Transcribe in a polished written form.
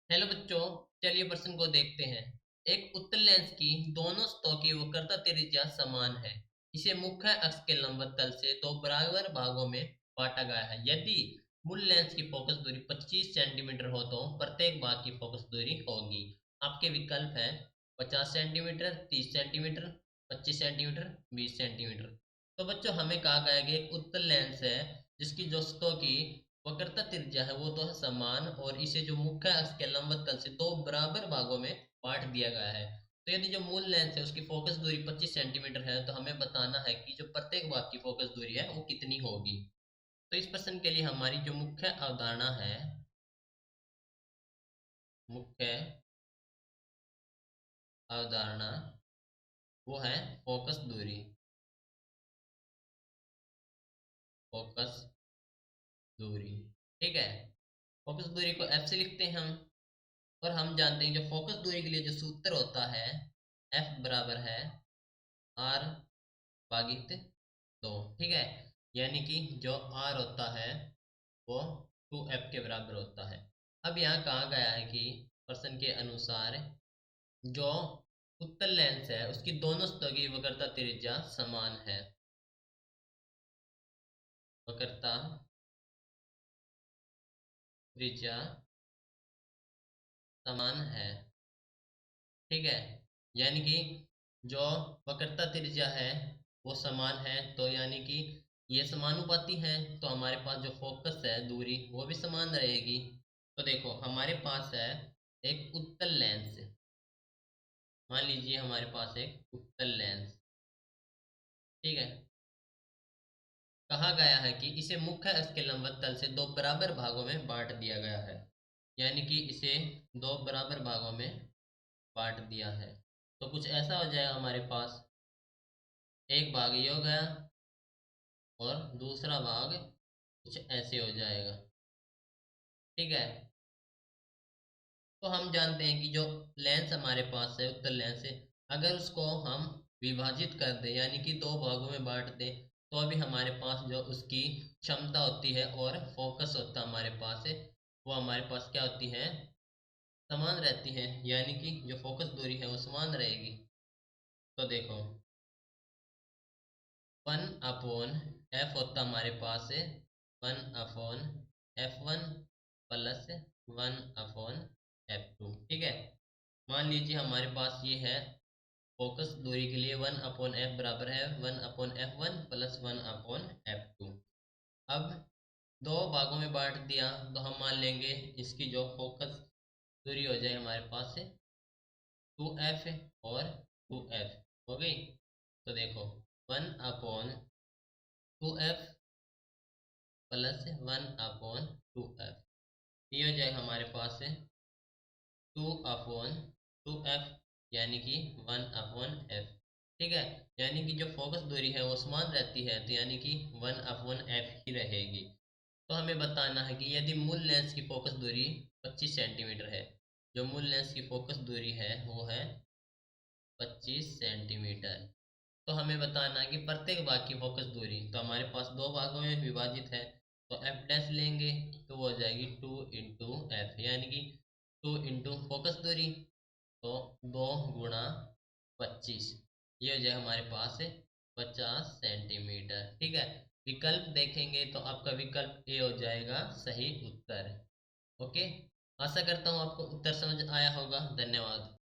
Hello बच्चों। चलिए प्रश्न को देखते हैं। एक उत्तल लेंस की दोनों सतहों की वक्रता त्रिज्या समान है। इसे मुख्य अक्ष के लंबवत तल से दो बराबर भागों में बांटा गया है। यदि मूल लेंस की फोकस दूरी 25 सेंटीमीटर हो तो प्रत्येक भाग की फोकस दूरी होगी। आपके विकल्प हैं 50 सेंटीमीटर, 30 सेंटीमीटर, 25 सेंटीमीटर, 20 सेंटीमीटर। तो बच्चों हमें कहा गया है कि एक उत्तल लेंस है जिसकी जो सतहों की वक्रता त्रिज्या है वो तो है समान, और इसे जो मुख्य अक्ष के लंबवत तल से दो बराबर भागों में बांट दिया गया है। तो यदि जो मूल लेंस है उसकी फोकस दूरी 25 सेंटीमीटर है तो हमें बताना है कि जो प्रत्येक भाग की फोकस दूरी है वो कितनी होगी। तो इस प्रश्न के लिए हमारी जो मुख्य अवधारणा है, मुख्य अवधारणा वो है फोकस दूरी। फोकस दूरी, ठीक है। फोकस दूरी को एफ से लिखते हैं हम। और हम जानते हैं जो फोकस दूरी के लिए जो सूत्र होता है, एफ बराबर है आर भागित दो, ठीक है। यानी कि जो आर होता है वो 2f के बराबर होता है। अब यहाँ कहा गया है कि प्रश्न के अनुसार जो उत्तल लेंस है उसकी दोनों सतहों की वक्रता त्रिज्या समान है। वक्रता त्रिज्या समान है, ठीक है। यानी कि जो वक्रता त्रिज्या है वो समान है, तो यानी कि ये समानुपाती है, तो हमारे पास जो फोकस है दूरी वो भी समान रहेगी। तो देखो हमारे पास है एक उत्तल लेंस। मान लीजिए हमारे पास एक उत्तल लेंस, ठीक है। कहा गया है कि इसे मुख्य अक्ष के लंबवत तल से दो बराबर भागों में बांट दिया गया है। यानी कि इसे दो बराबर भागों में बांट दिया है। तो कुछ ऐसा हो जाएगा हमारे पास, एक भाग ये हो गया और दूसरा भाग कुछ ऐसे हो जाएगा, ठीक है। तो हम जानते हैं कि जो लेंस हमारे पास है उत्तल लेंस है, अगर उसको हम विभाजित कर दें यानी कि दो भागों में बांट दें तो अभी हमारे पास जो उसकी क्षमता होती है और फोकस होता है हमारे पास है, वो हमारे पास क्या होती है, समान रहती है। यानी कि जो फोकस दूरी है वो समान रहेगी। तो देखो 1/f होता हमारे पास है 1/f1 प्लस 1/f2, ठीक है। मान लीजिए हमारे पास ये है फोकस दूरी के लिए 1/f बराबर है 1/f1 प्लस 1/f2। अब दो भागों में बांट दिया तो हम मान लेंगे इसकी जो फोकस दूरी हो जाए हमारे पास है 2f और 2f हो गई। तो देखो 1/2f प्लस 1/2f, ये हो जाए हमारे पास है 2/2f, यानी कि 1/f, ठीक है। यानी कि जो फोकस दूरी है वो समान रहती है, तो यानी कि 1/f ही रहेगी। तो हमें बताना है कि यदि मूल लेंस की फोकस दूरी 25 सेंटीमीटर है, जो मूल लेंस की फोकस दूरी है वो है 25 सेंटीमीटर, तो हमें बताना है कि प्रत्येक भाग की फोकस दूरी, तो हमारे पास दो भागों में विभाजित है तो एफ डैश लेंगे तो वो हो जाएगी 2 इंटू एफ, यानी कि 2 इंटू फोकस दूरी, तो 2 गुणा 25, ये हो जाए हमारे पास 50 सेंटीमीटर, ठीक है। विकल्प देखेंगे तो आपका विकल्प ए हो जाएगा सही उत्तर। ओके, आशा करता हूँ आपको उत्तर समझ आया होगा। धन्यवाद।